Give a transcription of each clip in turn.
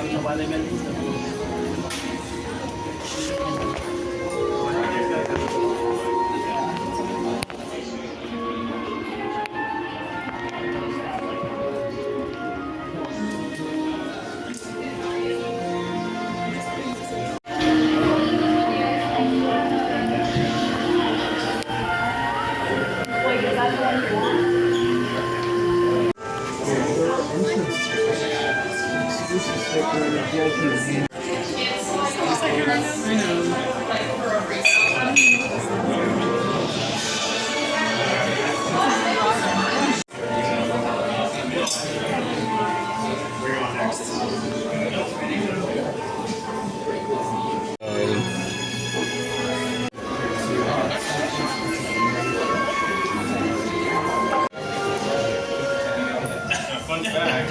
don't know why they made these. Fun fact,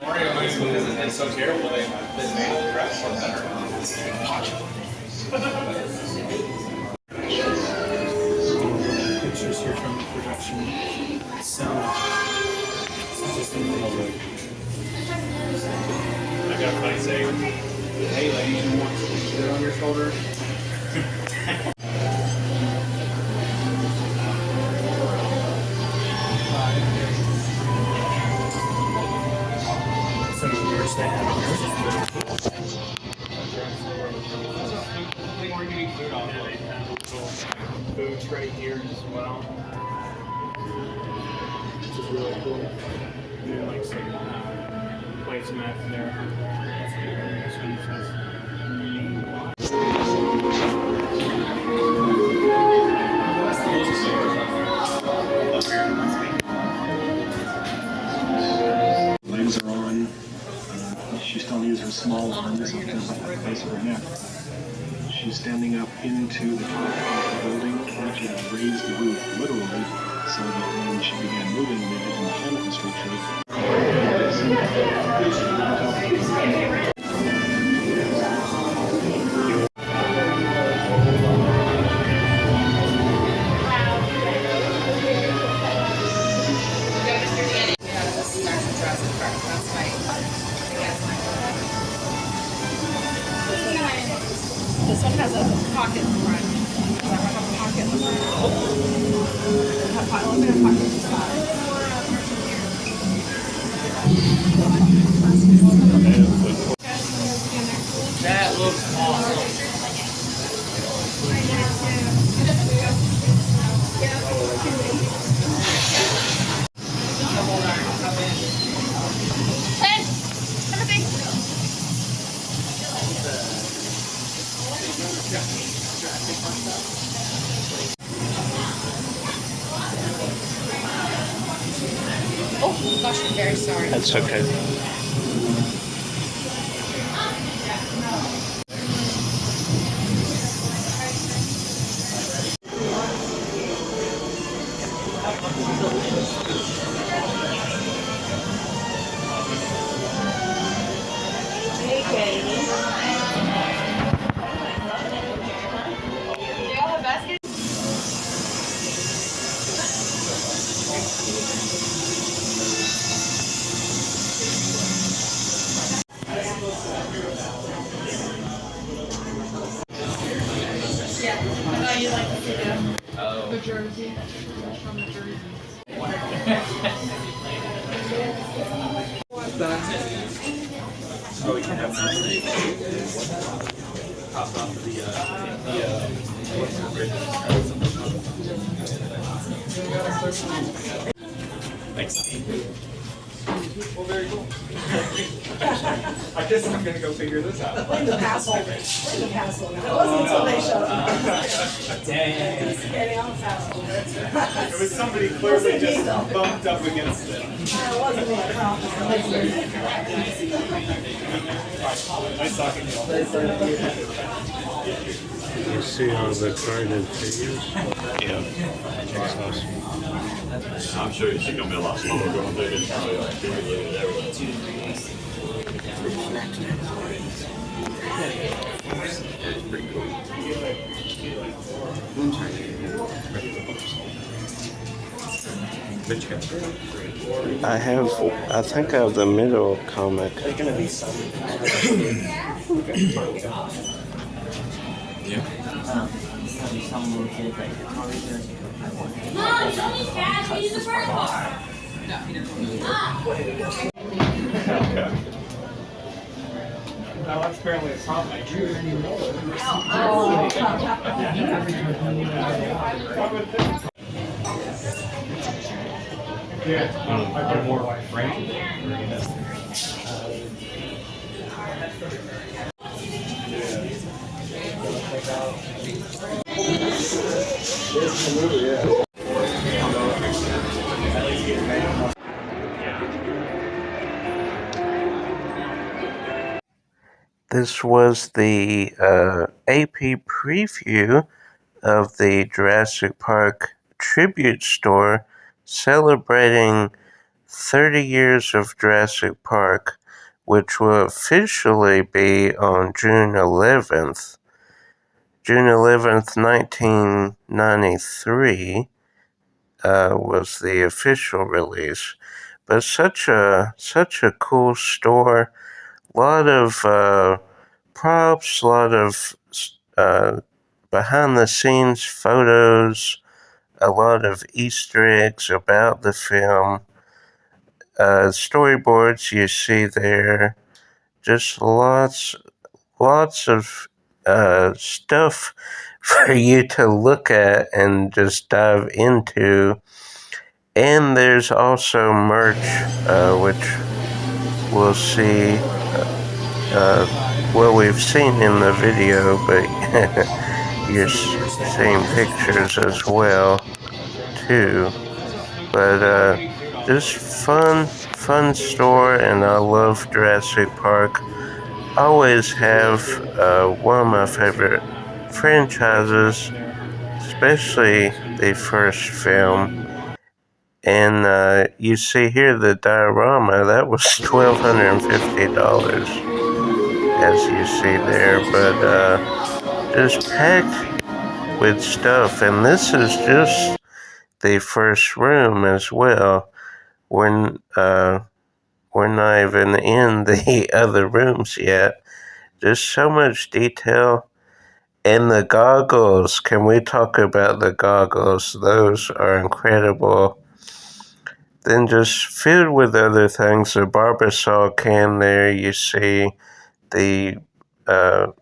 Mario Kart is so terrible they made the dress so better. Pictures here from the production. So, just I got a funny saying, hey lady, you want to sit on your shoulder? they have We're getting food off of foods right here as well. Which is really cool. Doing like some placemats there. Legs are on. She still needs her small arms up to the base of her neck. She's standing up into the top of the building, which had raised the roof literally, so that when she began moving, they did the mechanical structure. This one has a pocket in the front. That one has a pocket in the front. A little bit of pocket in the side. That looks awesome. Oh gosh, I'm very sorry. That's okay. Hey, Katie. You like the jersey from the jersey. Oh, we can have that. Topped off of the Thanks. Well, very cool. I guess I'm gonna go figure this out. Blame the passholder. Blame the passholder. It wasn't until they showed up. Dang. Getting on the passholder. It was somebody clearly just bumped up against it. It wasn't me, I promise. Nice talking to you. You see all the carded figures? Yeah. That's awesome. I'm sure she's gonna be a lot slower going through this. Probably like 2 days everywhere. I think I have the middle comic. There's gonna be some. Yeah. There's gonna be some little kid like Mom, show me Dad. Use the first bar. Now that's apparently a song I choose. Yeah, I put more like Frank. This was the AP preview of the Jurassic Park tribute store celebrating 30 years of Jurassic Park, which will officially be on June 11th. June 11th, 1993 was the official release. But such a cool store. Lot of props, a lot of behind-the-scenes photos, a lot of Easter eggs about the film, storyboards you see there, just lots of stuff for you to look at and just dive into. And there's also merch, which we'll see. Well, we've seen in the video, but you're seeing pictures as well, too. But just fun store, and I love Jurassic Park. Always have one of my favorite franchises, especially the first film. And you see here the diorama, that was $1,250, as you see there, but just packed with stuff. And this is just the first room as well. We're not even in the other rooms yet. Just so much detail. And the goggles, can we talk about the goggles? Those are incredible. Then just filled with other things. The Barbasol can there, you see the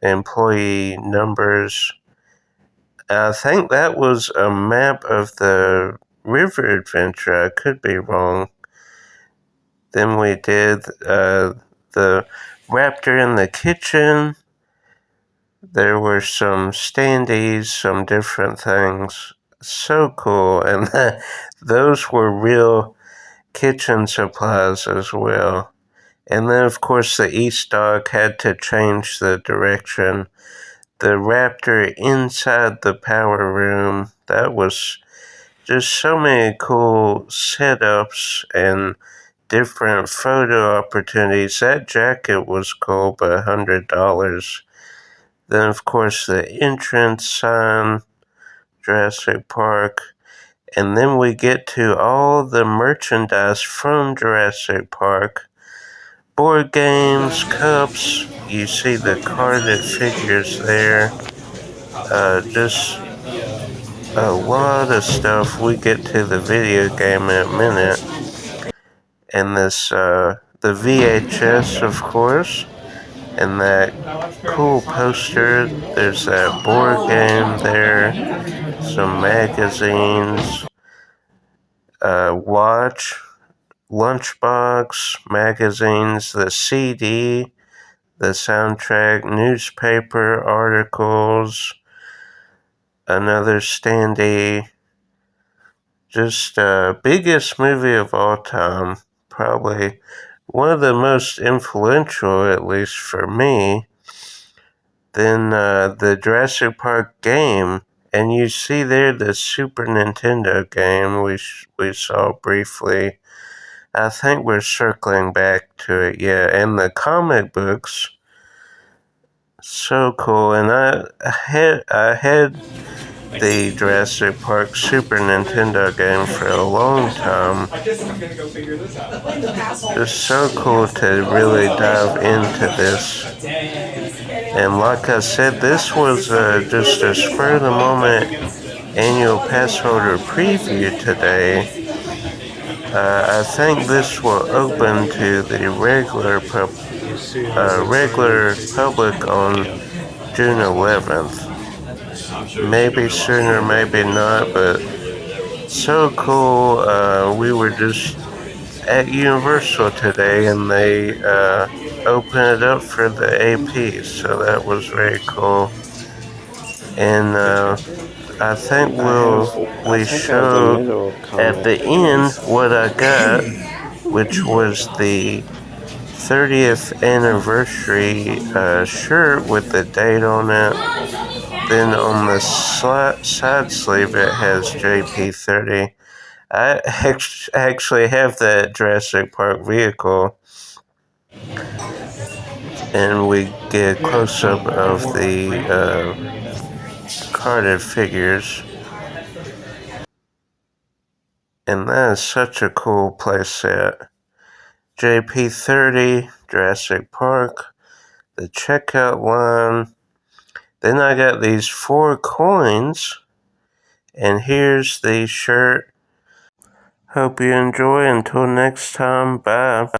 employee numbers. I think that was a map of the river adventure. I could be wrong. Then we did the raptor in the kitchen. There were some standees, some different things. So cool. And those were real kitchen supplies as well. And then, of course, the East Dog had to change the direction. The raptor inside the power room, that was just so many cool setups and different photo opportunities. That jacket was cool, but $100. Then, of course, the entrance sign, Jurassic Park. And then we get to all the merchandise from Jurassic Park. Board games, cups, you see the carded figures there. Just a lot of stuff. We get to the video game in a minute. And this, the VHS, of course. And that cool poster. There's that board game there. Some magazines. Watch. Lunchbox, magazines, the CD, the soundtrack, newspaper articles, another standee. Just biggest movie of all time. Probably one of the most influential, at least for me. Then the Jurassic Park game. And you see there the Super Nintendo game we saw briefly. I think we're circling back to it, yeah. And the comic books, so cool. And I had the Jurassic Park Super Nintendo game for a long time. I guess I'm gonna go figure this out. It's so cool to really dive into this. And like I said, this was just a spur of the moment annual passholder preview today. I think this will open to the regular public on June 11th. Maybe sooner, maybe not, but so cool. We were just at Universal today, and they opened it up for the AP, so that was very cool. And I think we show at the end what I got, which was the 30th anniversary shirt with the date on it. Then on the side sleeve it has JP30. I actually have that Jurassic Park vehicle, and we get a close-up of the carded figures. And that is such a cool playset. JP30, Jurassic Park, the checkout line. Then I got these 4 coins, and here's the shirt. Hope you enjoy. Until next time, bye.